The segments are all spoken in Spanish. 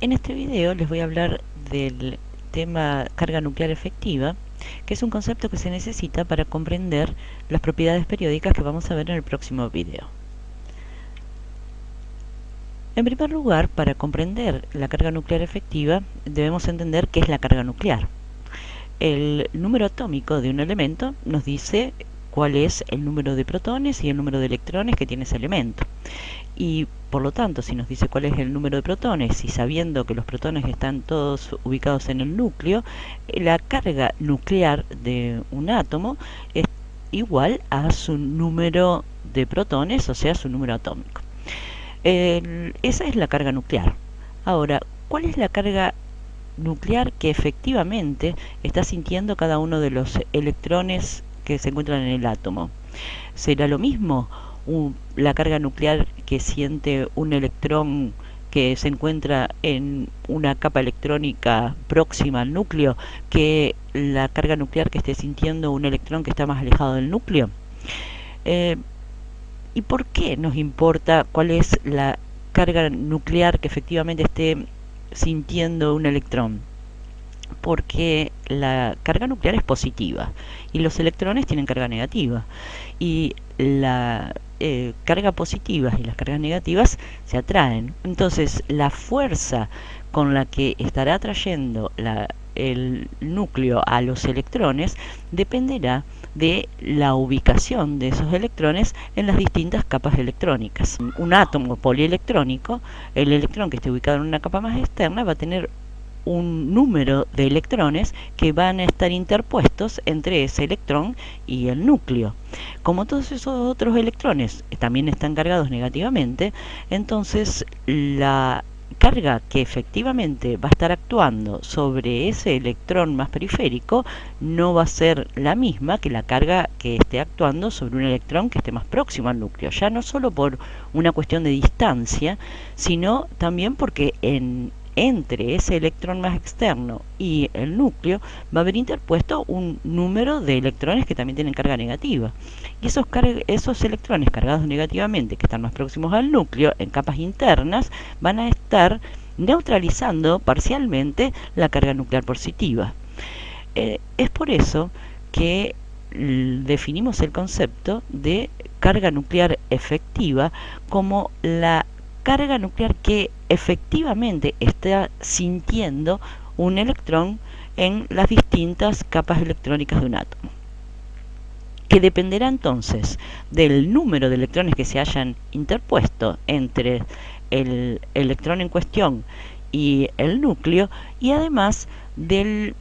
En este video les voy a hablar del tema carga nuclear efectiva, que es un concepto que se necesita para comprender las propiedades periódicas que vamos a ver en el próximo video. En primer lugar, para comprender la carga nuclear efectiva, debemos entender qué es la carga nuclear. El número atómico de un elemento nos dice cuál es el número de protones y el número de electrones que tiene ese elemento. Y por lo tanto, si nos dice cuál es el número de protones y sabiendo que los protones están todos ubicados en el núcleo, la carga nuclear de un átomo es igual a su número de protones, o sea, su número atómico. Esa es la carga nuclear. Ahora, ¿cuál es la carga nuclear que efectivamente está sintiendo cada uno de los electrones que se encuentran en el átomo? ¿Será lo mismo la carga nuclear que siente un electrón que se encuentra en una capa electrónica próxima al núcleo que la carga nuclear que esté sintiendo un electrón que está más alejado del núcleo? ¿Y por qué nos importa cuál es la carga nuclear que efectivamente esté sintiendo un electrón? Porque la carga nuclear es positiva y los electrones tienen carga negativa, y la carga positiva y las cargas negativas se atraen. Entonces la fuerza con la que estará atrayendo el núcleo a los electrones dependerá de la ubicación de esos electrones en las distintas capas electrónicas. Un átomo polielectrónico, el electrón que esté ubicado en una capa más externa va a tener un número de electrones que van a estar interpuestos entre ese electrón y el núcleo. Como todos esos otros electrones también están cargados negativamente, entonces la carga que efectivamente va a estar actuando sobre ese electrón más periférico no va a ser la misma que la carga que esté actuando sobre un electrón que esté más próximo al núcleo, ya no solo por una cuestión de distancia, sino también porque entre ese electrón más externo y el núcleo va a haber interpuesto un número de electrones que también tienen carga negativa. Y esos electrones cargados negativamente, que están más próximos al núcleo, en capas internas, van a estar neutralizando parcialmente la carga nuclear positiva. Es por eso que definimos el concepto de carga nuclear efectiva como la carga nuclear que efectivamente está sintiendo un electrón en las distintas capas electrónicas de un átomo, que dependerá entonces del número de electrones que se hayan interpuesto entre el electrón en cuestión y el núcleo, y además del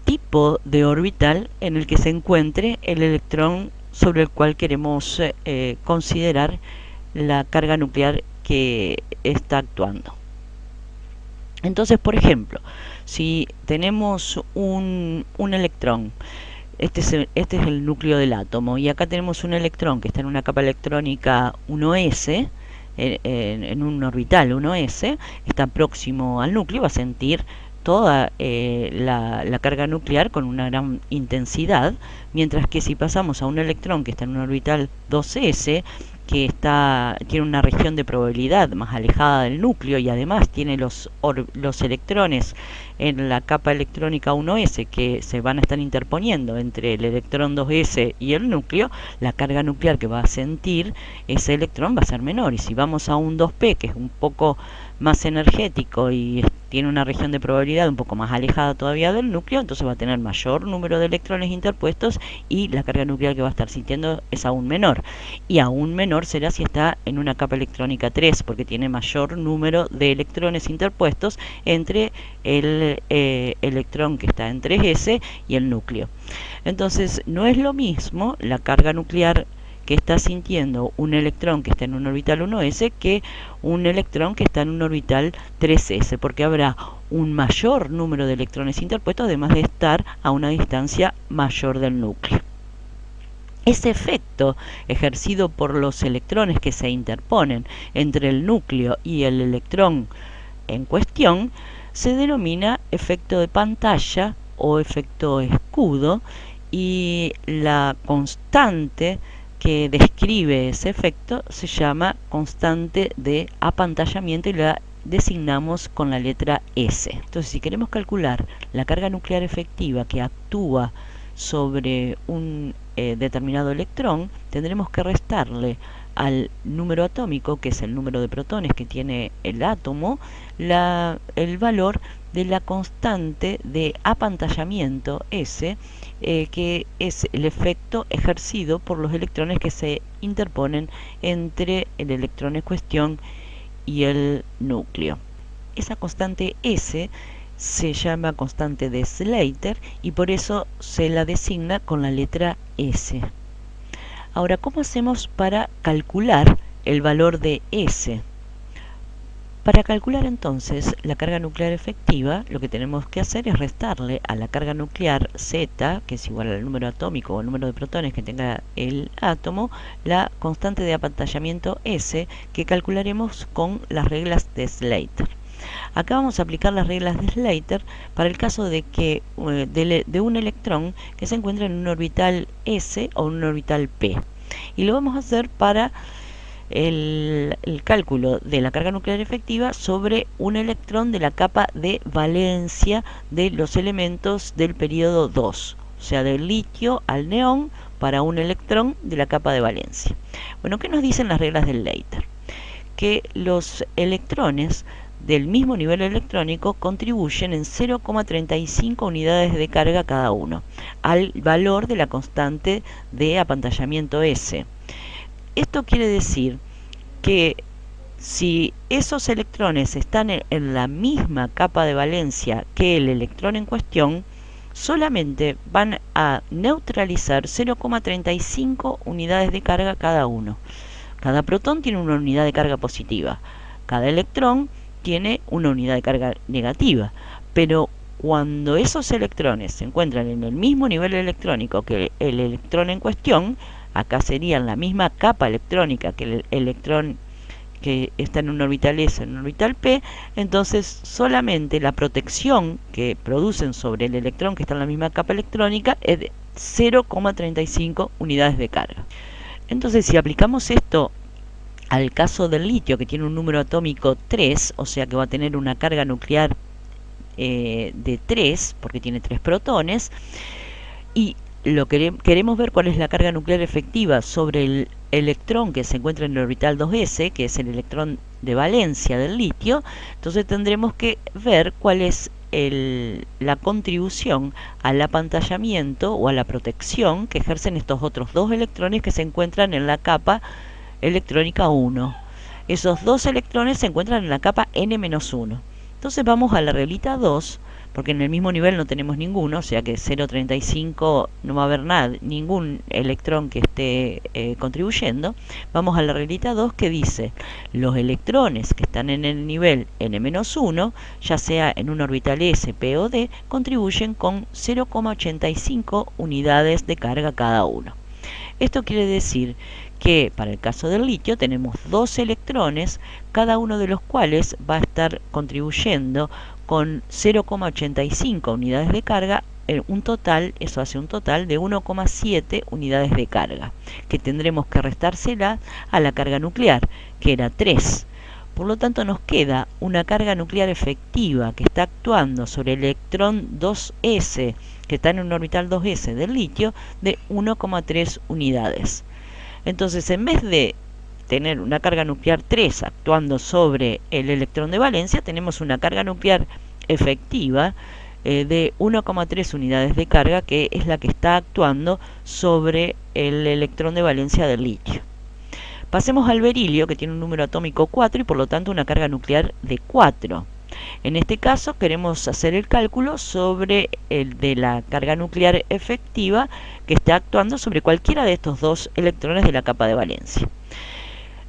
tipo de orbital en el que se encuentre el electrón sobre el cual queremos considerar la carga nuclear que está actuando. Entonces, por ejemplo, si tenemos un electrón, este es el núcleo del átomo, y acá tenemos un electrón que está en una capa electrónica 1s, en un orbital 1s, está próximo al núcleo, va a sentir toda la carga nuclear con una gran intensidad, mientras que si pasamos a un electrón que está en un orbital 2s, que tiene una región de probabilidad más alejada del núcleo y además tiene los electrones en la capa electrónica 1s que se van a estar interponiendo entre el electrón 2s y el núcleo, la carga nuclear que va a sentir ese electrón va a ser menor. Y si vamos a un 2p, que es un poco más energético y tiene una región de probabilidad un poco más alejada todavía del núcleo, entonces va a tener mayor número de electrones interpuestos y la carga nuclear que va a estar sintiendo es aún menor. Y aún menor será si está en una capa electrónica 3, porque tiene mayor número de electrones interpuestos entre el electrón que está en 3s y el núcleo. Entonces no es lo mismo la carga nuclear que está sintiendo un electrón que está en un orbital 1s que un electrón que está en un orbital 3s, porque habrá un mayor número de electrones interpuestos, además de estar a una distancia mayor del núcleo. Ese efecto ejercido por los electrones que se interponen entre el núcleo y el electrón en cuestión se denomina efecto de pantalla o efecto escudo, y la constante que describe ese efecto se llama constante de apantallamiento, y la designamos con la letra S. Entonces, si queremos calcular la carga nuclear efectiva que actúa sobre un determinado electrón, tendremos que restarle al número atómico, que es el número de protones que tiene el átomo, el valor de la constante de apantallamiento S, que es el efecto ejercido por los electrones que se interponen entre el electrón en cuestión y el núcleo. Esa constante S se llama constante de Slater y por eso se la designa con la letra S. Ahora, ¿cómo hacemos para calcular el valor de S? Para calcular entonces la carga nuclear efectiva, lo que tenemos que hacer es restarle a la carga nuclear Z, que es igual al número atómico o el número de protones que tenga el átomo, la constante de apantallamiento S, que calcularemos con las reglas de Slater. Acá vamos a aplicar las reglas de Slater para el caso de que de un electrón que se encuentra en un orbital S o un orbital P. Y lo vamos a hacer para el cálculo de la carga nuclear efectiva sobre un electrón de la capa de valencia de los elementos del periodo 2, o sea, del litio al neón para un electrón de la capa de valencia. Bueno, ¿qué nos dicen las reglas del Slater? Que los electrones del mismo nivel electrónico contribuyen en 0,35 unidades de carga cada uno al valor de la constante de apantallamiento S. Esto quiere decir que si esos electrones están en la misma capa de valencia que el electrón en cuestión, solamente van a neutralizar 0,35 unidades de carga cada uno. Cada protón tiene una unidad de carga positiva, cada electrón tiene una unidad de carga negativa, pero cuando esos electrones se encuentran en el mismo nivel electrónico que el electrón en cuestión, acá serían la misma capa electrónica que el electrón que está en un orbital S o en un orbital P, entonces solamente la protección que producen sobre el electrón que está en la misma capa electrónica es de 0,35 unidades de carga. Entonces, si aplicamos esto al caso del litio, que tiene un número atómico 3, o sea que va a tener una carga nuclear de 3, porque tiene 3 protones, y queremos ver cuál es la carga nuclear efectiva sobre el electrón que se encuentra en el orbital 2s, que es el electrón de valencia del litio, entonces tendremos que ver cuál es la contribución al apantallamiento o a la protección que ejercen estos otros dos electrones que se encuentran en la capa electrónica 1. Esos dos electrones se encuentran en la capa n-1. Entonces vamos a la reglita 2, porque en el mismo nivel no tenemos ninguno, o sea que 0,35 no va a haber ningún electrón que esté contribuyendo. Vamos a la reglita 2 que dice: los electrones que están en el nivel n-1, ya sea en un orbital S, P o D, contribuyen con 0,85 unidades de carga cada uno. Esto quiere decir que para el caso del litio tenemos dos electrones, cada uno de los cuales va a estar contribuyendo con 0,85 unidades de carga, eso hace un total de 1,7 unidades de carga, que tendremos que restársela a la carga nuclear, que era 3. Por lo tanto, nos queda una carga nuclear efectiva que está actuando sobre el electrón 2s, que está en un orbital 2s del litio, de 1,3 unidades. Entonces, en vez de tener una carga nuclear 3 actuando sobre el electrón de valencia, tenemos una carga nuclear efectiva de 1,3 unidades de carga, que es la que está actuando sobre el electrón de valencia del litio. Pasemos al berilio, que tiene un número atómico 4 y por lo tanto una carga nuclear de 4. En este caso queremos hacer el cálculo sobre el de la carga nuclear efectiva que está actuando sobre cualquiera de estos dos electrones de la capa de valencia.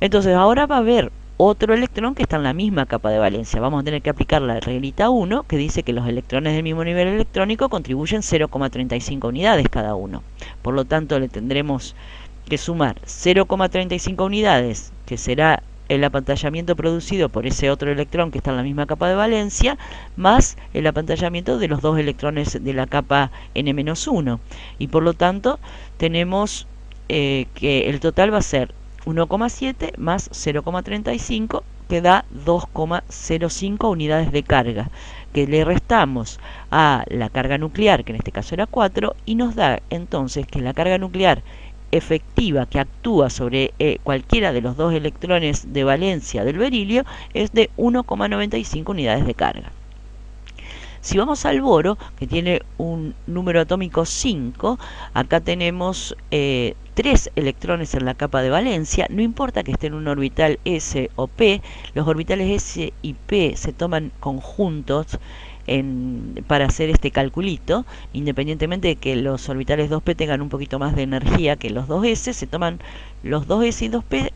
Entonces ahora va a haber otro electrón que está en la misma capa de valencia. Vamos a tener que aplicar la reglita 1, que dice que los electrones del mismo nivel electrónico contribuyen 0,35 unidades cada uno. Por lo tanto, le tendremos que sumar 0,35 unidades, que será el apantallamiento producido por ese otro electrón que está en la misma capa de valencia, más el apantallamiento de los dos electrones de la capa n-1. Y por lo tanto, tenemos que el total va a ser 1,7 más 0,35, que da 2,05 unidades de carga, que le restamos a la carga nuclear, que en este caso era 4, y nos da entonces que la carga nuclear efectiva que actúa sobre cualquiera de los dos electrones de valencia del berilio es de 1,95 unidades de carga. Si vamos al boro, que tiene un número atómico 5, acá tenemos 3 electrones en la capa de valencia. No importa que esté en un orbital S o P, los orbitales S y P se toman conjuntos para hacer este calculito, independientemente de que los orbitales 2P tengan un poquito más de energía que los 2S, se toman los 2S y 2P,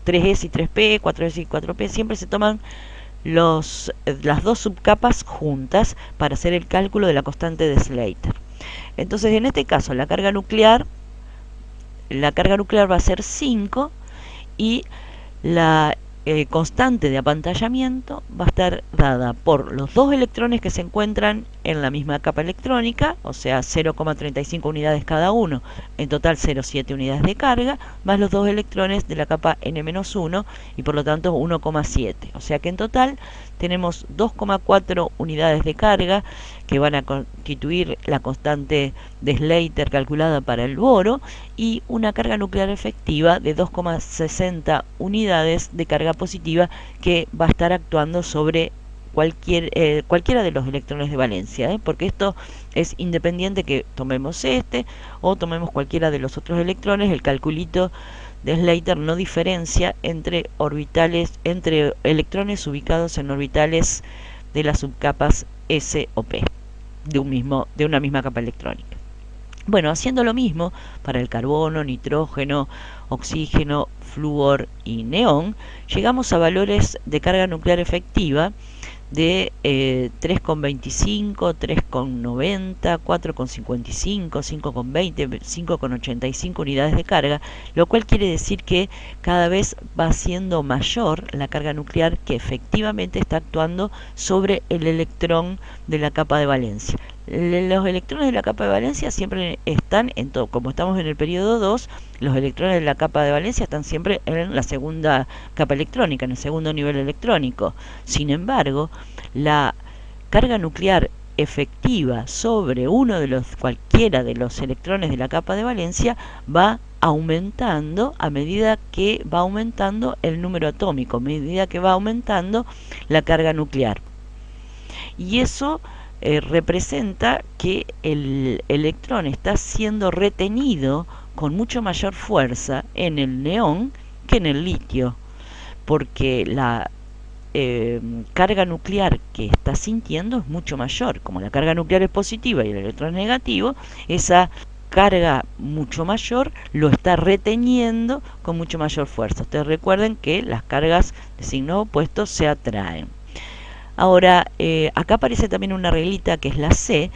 3S y 3P, 4S y 4P, siempre se toman las dos subcapas juntas para hacer el cálculo de la constante de Slater. Entonces, en este caso, la carga nuclear va a ser 5 y la constante de apantallamiento va a estar dada por los dos electrones que se encuentran en la misma capa electrónica, o sea 0,35 unidades cada uno, en total 0,7 unidades de carga, más los dos electrones de la capa N-1 y por lo tanto 1,7. O sea que en total tenemos 2,4 unidades de carga que van a constituir la constante de Slater calculada para el boro y una carga nuclear efectiva de 2,60 unidades de carga positiva que va a estar actuando sobre cualquiera de los electrones de valencia, porque esto es independiente que tomemos este o tomemos cualquiera de los otros electrones. El calculito de Slater no diferencia entre electrones ubicados en orbitales de las subcapas S o P de una misma capa electrónica. Bueno, haciendo lo mismo para el carbono, nitrógeno, oxígeno, flúor y neón, llegamos a valores de carga nuclear efectiva de 3,25, 3,90, 4,55, 5,20, 5,85 unidades de carga, lo cual quiere decir que cada vez va siendo mayor la carga nuclear que efectivamente está actuando sobre el electrón de la capa de valencia. Los electrones de la capa de valencia siempre están en todo, como estamos en el periodo 2, los electrones de la capa de valencia están siempre en la segunda capa electrónica, en el segundo nivel electrónico. Sin embargo, la carga nuclear efectiva sobre cualquiera de los electrones de la capa de valencia va aumentando a medida que va aumentando el número atómico, a medida que va aumentando la carga nuclear. Y eso representa que el electrón está siendo retenido con mucho mayor fuerza en el neón que en el litio, porque la carga nuclear que está sintiendo es mucho mayor. Como la carga nuclear es positiva y el electrón es negativo, esa carga mucho mayor lo está reteniendo con mucho mayor fuerza. Ustedes recuerden que las cargas de signo opuesto se atraen. Ahora, acá aparece también una reglita que es la C,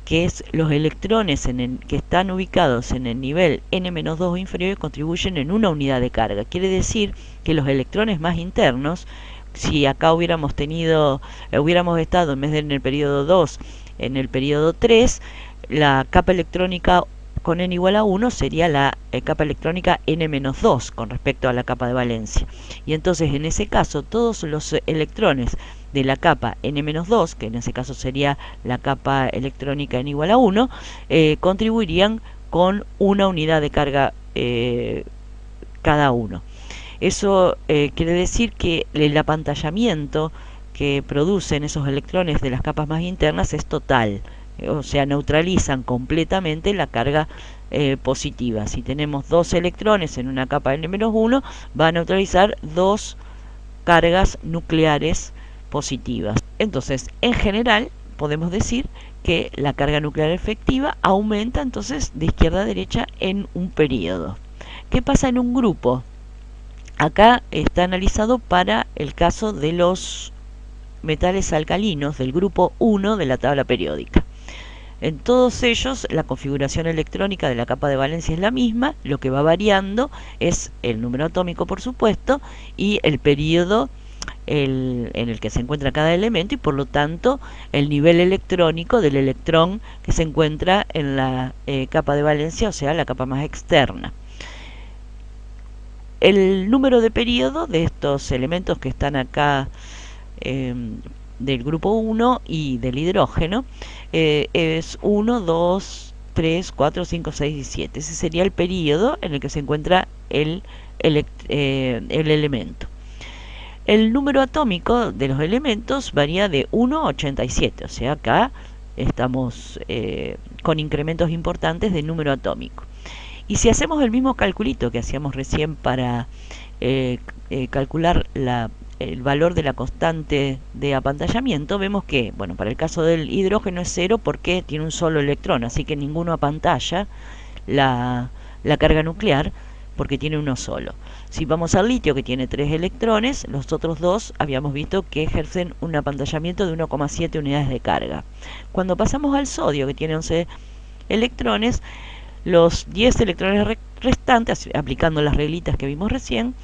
que es los electrones que están ubicados en el nivel N-2 o inferior contribuyen en una unidad de carga. Quiere decir que los electrones más internos, si acá hubiéramos estado en vez de en el periodo 2, en el periodo 3, la capa electrónica con n igual a 1 sería la capa electrónica n-2 con respecto a la capa de valencia. Y entonces en ese caso todos los electrones de la capa n-2, que en ese caso sería la capa electrónica n igual a 1, contribuirían con una unidad de carga cada uno. Eso quiere decir que el apantallamiento que producen esos electrones de las capas más internas es total, o sea, neutralizan completamente la carga positiva. Si tenemos dos electrones en una capa n-1, va a neutralizar dos cargas nucleares positivas. Entonces, en general, podemos decir que la carga nuclear efectiva aumenta entonces de izquierda a derecha en un periodo. ¿Qué pasa en un grupo? Acá está analizado para el caso de los metales alcalinos del grupo 1 de la tabla periódica. En todos ellos la configuración electrónica de la capa de valencia es la misma, lo que va variando es el número atómico, por supuesto, y el periodo en el que se encuentra cada elemento y por lo tanto el nivel electrónico del electrón que se encuentra en la capa de valencia, o sea, la capa más externa. El número de periodo de estos elementos que están acá, del grupo 1 y del hidrógeno, es 1, 2, 3, 4, 5, 6 y 7. Ese sería el periodo en el que se encuentra el elemento. El número atómico de los elementos varía de 1 a 87, o sea, acá estamos con incrementos importantes de número atómico. Y si hacemos el mismo calculito que hacíamos recién para calcular el valor de la constante de apantallamiento, vemos que, bueno, para el caso del hidrógeno es 0 porque tiene un solo electrón, así que ninguno apantalla la carga nuclear porque tiene uno solo. Si vamos al litio, que tiene 3 electrones, los otros dos habíamos visto que ejercen un apantallamiento de 1,7 unidades de carga. Cuando pasamos al sodio, que tiene 11 electrones, los 10 electrones restantes, aplicando las reglitas que vimos recién,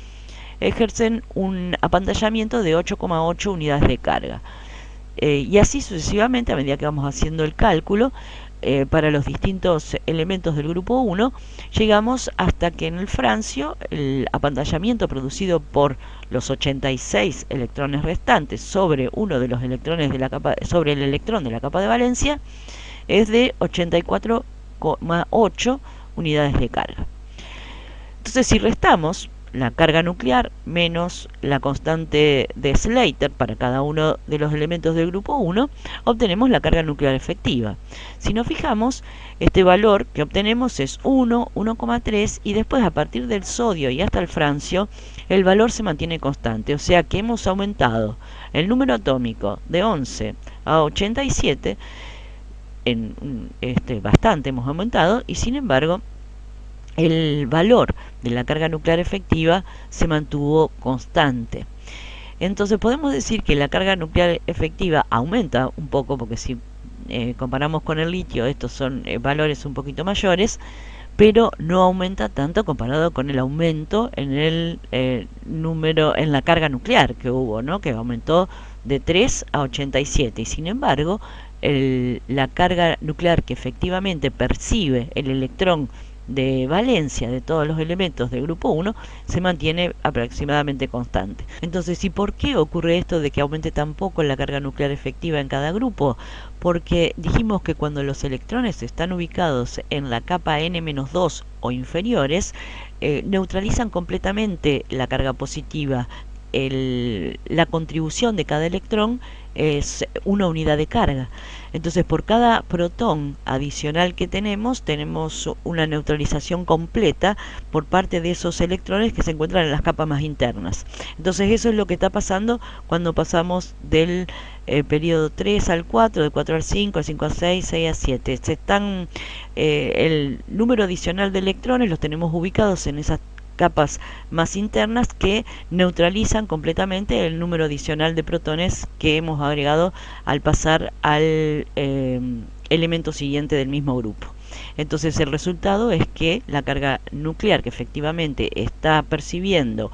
ejercen un apantallamiento de 8,8 unidades de carga. Y así sucesivamente, a medida que vamos haciendo el cálculo, para los distintos elementos del grupo 1, llegamos hasta que en el francio el apantallamiento producido por los 86 electrones restantes sobre uno de los electrones de la capa, sobre el electrón de la capa de valencia, es de 84,8 unidades de carga. Entonces, si restamos la carga nuclear menos la constante de Slater para cada uno de los elementos del grupo 1, obtenemos la carga nuclear efectiva. Si nos fijamos, este valor que obtenemos es 1, 1,3 y después a partir del sodio y hasta el francio, el valor se mantiene constante. O sea que hemos aumentado el número atómico de 11 a 87, bastante hemos aumentado, y sin embargo el valor de la carga nuclear efectiva se mantuvo constante. Entonces podemos decir que la carga nuclear efectiva aumenta un poco, porque si comparamos con el litio, estos son valores un poquito mayores, pero no aumenta tanto comparado con el aumento en el número, en la carga nuclear que hubo, ¿no? Que aumentó de 3 a 87, y sin embargo la carga nuclear que efectivamente percibe el electrón de valencia de todos los elementos del grupo 1 se mantiene aproximadamente constante. Entonces, ¿y por qué ocurre esto de que aumente tan poco la carga nuclear efectiva en cada grupo? Porque dijimos que cuando los electrones están ubicados en la capa n-2 o inferiores, neutralizan completamente la carga positiva. La contribución de cada electrón es una unidad de carga. Entonces, por cada protón adicional que tenemos una neutralización completa por parte de esos electrones que se encuentran en las capas más internas. Entonces, eso es lo que está pasando cuando pasamos del periodo 3 al 4, del 4 al 5, al 5 al 6, 6 a 7. El número adicional de electrones los tenemos ubicados en esas capas más internas que neutralizan completamente el número adicional de protones que hemos agregado al pasar al elemento siguiente del mismo grupo. Entonces el resultado es que la carga nuclear que efectivamente está percibiendo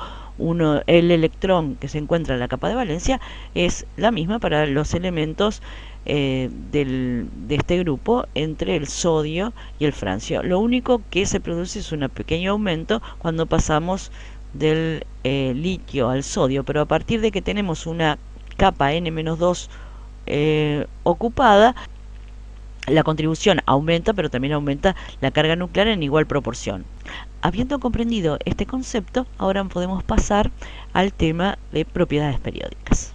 el electrón que se encuentra en la capa de valencia es la misma para los elementos de este grupo entre el sodio y el francio. Lo único que se produce es un pequeño aumento cuando pasamos del litio al sodio, pero a partir de que tenemos una capa n-2 ocupada, la contribución aumenta, pero también aumenta la carga nuclear en igual proporción. Habiendo comprendido este concepto, ahora podemos pasar al tema de propiedades periódicas.